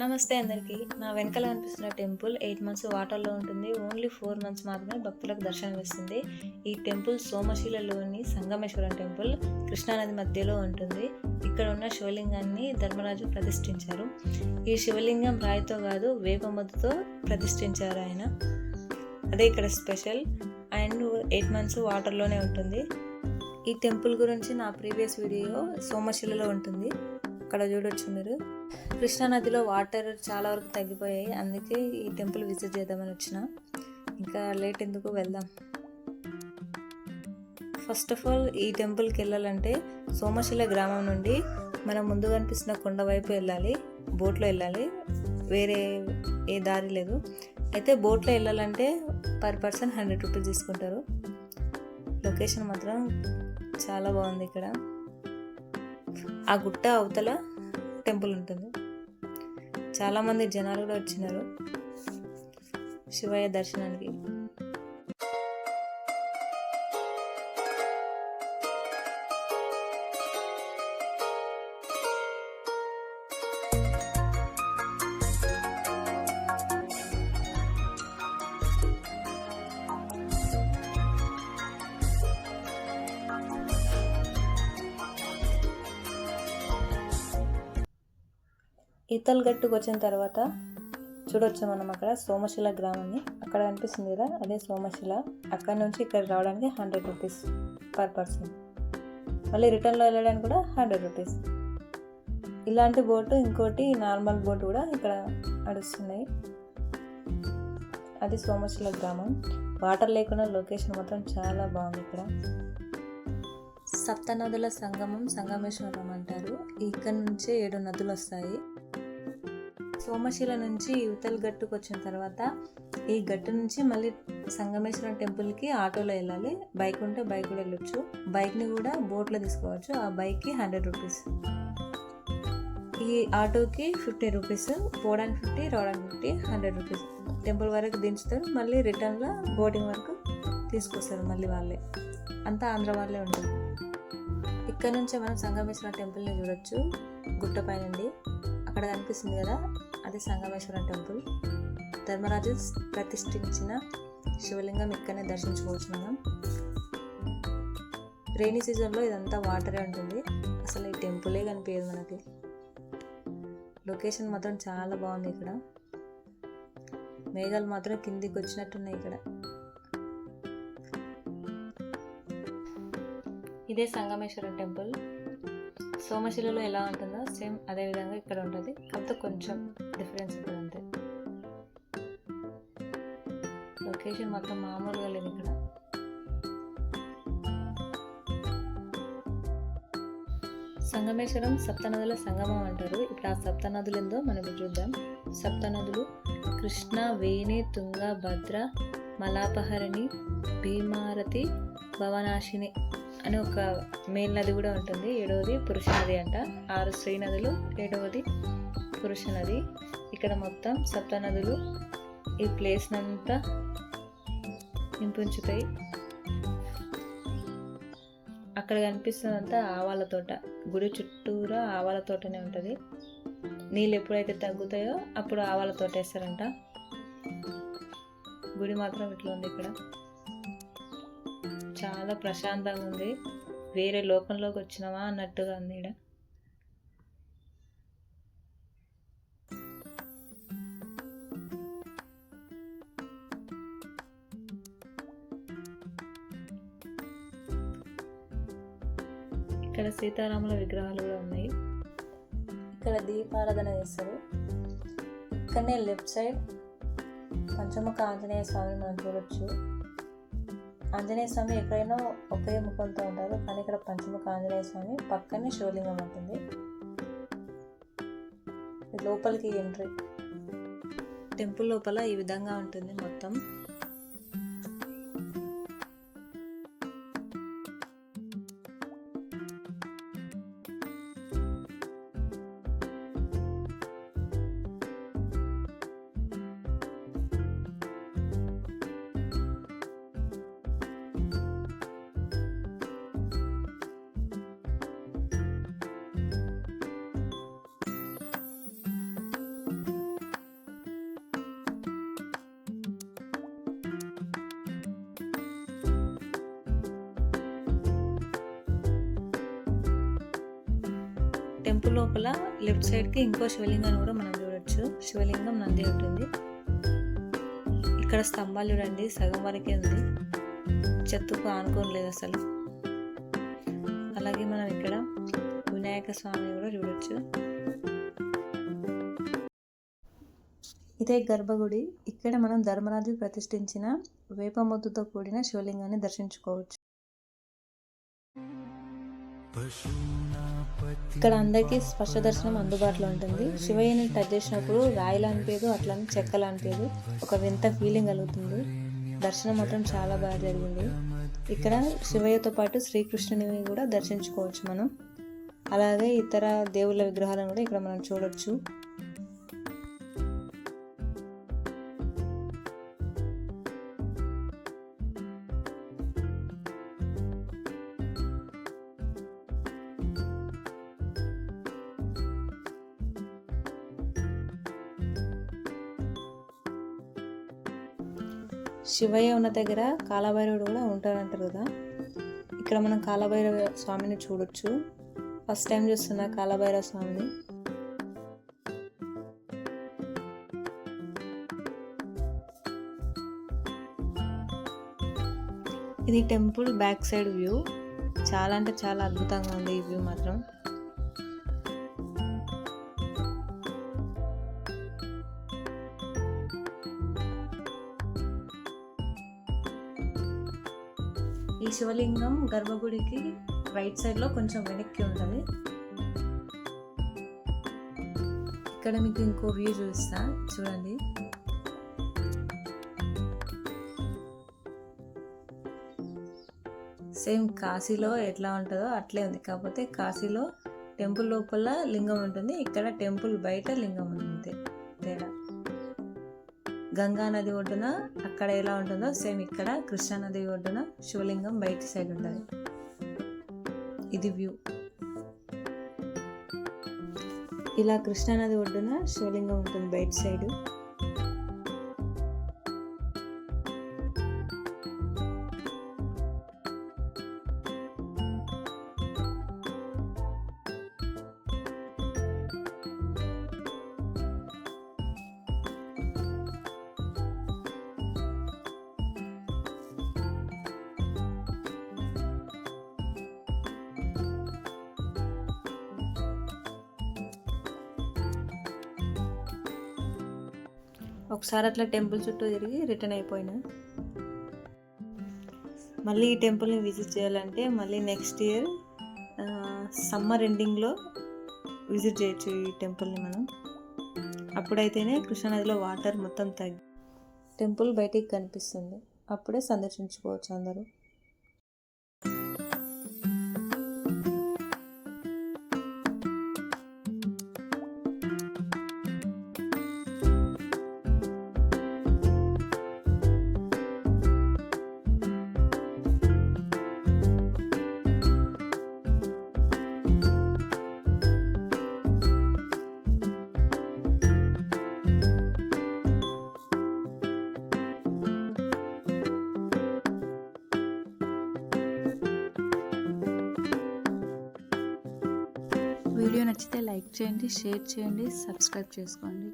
నమస్తే అందరికీ. నా వెనకాల కనిపిస్తున్న టెంపుల్ 8 మంత్స్ వాటర్లో ఉంటుంది. ఓన్లీ 4 మంత్స్ మాత్రమే భక్తులకు దర్శనం ఇస్తుంది. ఈ టెంపుల్ సోమశిలలోని సంగమేశ్వరం టెంపుల్ కృష్ణానది మధ్యలో ఉంటుంది. ఇక్కడ ఉన్న శివలింగాన్ని ధర్మరాజు ప్రతిష్ఠించారు. ఈ శివలింగం రాయితో కాదు, వేప మొద్దుతో ప్రతిష్ఠించారు ఆయన. అదే ఇక్కడ స్పెషల్. అండ్ 8 మంత్స్ వాటర్లోనే ఉంటుంది. ఈ టెంపుల్ గురించి నా ప్రీవియస్ వీడియో సోమశిలలో ఉంటుంది, అక్కడ చూడొచ్చు మీరు. కృష్ణానదిలో వాటర్ చాలా వరకు తగ్గిపోయాయి, అందుకే ఈ టెంపుల్ విజిట్ చేద్దామని వచ్చిన. ఇంకా లేట్ ఎందుకు, వెళ్దాం. ఫస్ట్ ఆఫ్ ఆల్ ఈ టెంపుల్కి వెళ్ళాలంటే సోమశిల గ్రామం నుండి మనం ముందు కనిపిస్తున్న కొండ వైపు వెళ్ళాలి, బోట్లో వెళ్ళాలి. వేరే ఏ దారి లేదు. అయితే బోట్లో వెళ్ళాలంటే పర్ పర్సన్ 100 రూపీస్ తీసుకుంటారు. లొకేషన్ మాత్రం చాలా బాగుంది. ఇక్కడ ఆ గుట్ట అవతల టెంపుల్ ఉంటుంది. చాలామంది జనాలు కూడా వచ్చినారు శివయ్య దర్శనానికి. ఈతల్ గట్టుకు వచ్చిన తర్వాత చూడొచ్చు మనం అక్కడ సోమశిల గ్రామాన్ని. అక్కడ కనిపిస్తుంది కదా, అదే సోమశిల. అక్కడ నుంచి ఇక్కడ రావడానికి 100 రూపీస్ పర్ పర్సన్. మళ్ళీ రిటర్న్లో వెళ్ళడానికి కూడా 100 రూపీస్. ఇలాంటి బోటు, ఇంకోటి నార్మల్ బోటు కూడా ఇక్కడ నడుస్తున్నాయి. అది సోమశిల గ్రామం. వాటర్ లేకుండా లొకేషన్ మాత్రం చాలా బాగుంది. ఇక్కడ సప్తనదుల సంగమం సంగమేశ్వరం అంటారు. ఇక్కడ నుంచే 7 నదులు వస్తాయి. సోమశిల నుంచి యువతల్ గట్టుకు వచ్చిన తర్వాత ఈ గట్టు నుంచి మళ్ళీ సంగమేశ్వరం టెంపుల్కి ఆటోలో వెళ్ళాలి. బైక్ ఉంటే బైక్ కూడా వెళ్ళొచ్చు. బైక్ని కూడా బోట్లో తీసుకోవచ్చు. ఆ బైక్కి 100 రూపీస్. ఈ ఆటోకి 50 రూపీస్. పోవడానికి 50, రావడానికి 50, 100 రూపీస్. టెంపుల్ వరకు దించుతారు, మళ్ళీ రిటర్న్లో బోటింగ్ వరకు తీసుకొస్తారు మళ్ళీ వాళ్ళే. అంతా ఆంధ్ర వాళ్ళే ఉంటుంది. ఇక్కడ నుంచే మనం సంగమేశ్వరం టెంపుల్ని చూడొచ్చు గుట్టపై నుండి. అక్కడ కనిపిస్తుంది కదా, అది సంగమేశ్వరం టెంపుల్. ధర్మరాజు ప్రతిష్ఠించిన శివలింగం ఇక్కడనే దర్శించుకోవచ్చు మనం. రైనీ సీజన్లో ఇదంతా వాటరే ఉంటుంది, అసలు ఈ టెంపులే కనిపించదు మనకి. లొకేషన్ మాత్రం చాలా బాగుంది. ఇక్కడ మేఘాలు మాత్రం కిందికి వచ్చినట్టున్నాయి. ఇక్కడ ఇదే సంగమేశ్వరం టెంపుల్. సోమశిలలో ఎలా ఉంటుందో సేమ్ అదే విధంగా ఇక్కడ ఉంటుంది, కాకపోతే కొంచెం డిఫరెన్స్ ఉంటుంది అంతే. లొకేషన్ మాత్రం మామూలుగా లేదు. ఇక్కడ సంగమేశ్వరం సప్తనదుల సంగమం అంటారు. ఇప్పుడు ఆ సప్తనదులు ఏందో మనం చూద్దాం. సప్తనదులు కృష్ణ, వేణి, తుంగ, భద్ర, మలాపహరణి, భీమారతి, భవనాశిని అని ఒక మేల్ నది కూడా ఉంటుంది. 7వది పురుష నది అంట. 6 స్త్రీ నదులు, 7వది పురుష నది. ఇక్కడ మొత్తం సప్తనదులు ఈ ప్లేస్నంతా నింపుంచుతాయి. అక్కడ కనిపిస్తున్నంతా ఆవాల తోట. గుడి చుట్టూరా ఆవాల తోటనే ఉంటుంది. నీళ్ళు ఎప్పుడైతే తగ్గుతాయో అప్పుడు ఆవాల తోట వేస్తారంట. గుడి మాత్రం ఇట్లా ఉంది. ఇక్కడ చాలా ప్రశాంతంగా ఉంది. వేరే లోకంలోకి వచ్చినామా అన్నట్టుగా ఉంది. ఇక్కడ సీతారాముల విగ్రహాలు కూడా ఉన్నాయి. ఇక్కడ దీపారాధన చేస్తారు. ఇక్కడనే లెఫ్ట్ సైడ్ పంచముఖ ఆంజనేయ స్వామి మనం చూడొచ్చు. ఆంజనేయ స్వామి ఎక్కడైనా ఒకే ముఖంతో ఉంటారు, కానీ ఇక్కడ పంచముఖ ఆంజనేయ స్వామి పక్కనే శివలింగం ఉంటుంది. లోపలికి ఎంట్రీ. టెంపుల్ లోపల ఈ విధంగా ఉంటుంది మొత్తం. టెంపుల్ లోపల లెఫ్ట్ సైడ్కి ఇంకో శివలింగాన్ని కూడా మనం చూడొచ్చు. శివలింగం నంది ఉంటుంది. ఇక్కడ స్తంభాలు చూడండి, సగం వరకే ఉంది, చెట్టుకు ఆనుకోని లేదు అసలు. అలాగే మనం ఇక్కడ వినాయక స్వామి కూడా చూడొచ్చు. ఇదే గర్భగుడి. ఇక్కడ మనం ధర్మరాజు ప్రతిష్ఠించిన వేపమొద్దుతో కూడిన శివలింగాన్ని దర్శించుకోవచ్చు. ఇక్కడ అందరికీ స్పర్శ దర్శనం అందుబాటులో ఉంటుంది. శివయ్యని టచ్ చేసినప్పుడు రాయిలా అనిపించదు, అట్లని చెక్కలా అనిపించదు, ఒక వింత ఫీలింగ్ కలుగుతుంది. దర్శనం మాత్రం చాలా బాగా జరిగింది. ఇక్కడ శివయ్యతో పాటు శ్రీకృష్ణుని కూడా దర్శించుకోవచ్చు మనం. అలాగే ఇతర దేవుళ్ళ విగ్రహాలను కూడా ఇక్కడ మనం చూడొచ్చు. శివయ్య ఉన్న దగ్గర కాలభైరవుడు కూడా ఉంటారంటారు కదా. ఇక్కడ మనం కాలభైరవ స్వామిని చూడొచ్చు. ఫస్ట్ టైం చూస్తున్నా కాలభైరవ స్వామిని. ఇది టెంపుల్ బ్యాక్ సైడ్ వ్యూ. చాలా అంటే చాలా అద్భుతంగా ఉంది ఈ వ్యూ మాత్రం. ఈ శివలింగం గర్భగుడికి రైట్ సైడ్ లో కొంచెం వెనక్కి ఉంటుంది. ఇక్కడ మీకు ఇంకో వ్యూ చూపిస్తా చూడండి. సేమ్ కాశీలో ఎట్లా ఉంటుందో అట్లే ఉంది. కాకపోతే కాశీలో టెంపుల్ లోపల లింగం ఉంటుంది, ఇక్కడ టెంపుల్ బయట లింగం ఉంటుంది. తేడా గంగా నది ఒడ్డున అక్కడ ఎలా ఉంటుందో సేమ్ ఇక్కడ కృష్ణా నది ఒడ్డున శివలింగం బయట సైడ్ ఉంటుంది. ఇది వ్యూ. ఇలా కృష్ణా నది ఒడ్డున శివలింగం ఉంటుంది బయట సైడ్. ఒకసారి అట్లా టెంపుల్ చుట్టూ తిరిగి రిటర్న్ అయిపోయినా. మళ్ళీ ఈ టెంపుల్ని విజిట్ చేయాలంటే మళ్ళీ నెక్స్ట్ ఇయర్ సమ్మర్ ఎండింగ్లో విజిట్ చేయొచ్చు ఈ టెంపుల్ని మనం. అప్పుడైతేనే కృష్ణానదిలో వాటర్ మొత్తం తగ్గి టెంపుల్ బయటికి కనిపిస్తుంది. అప్పుడే సందర్శించుకోవచ్చు అందరూ. వీడియో నచ్చితే లైక్ చేయండి, షేర్ చేయండి, సబ్స్క్రైబ్ చేసుకోండి.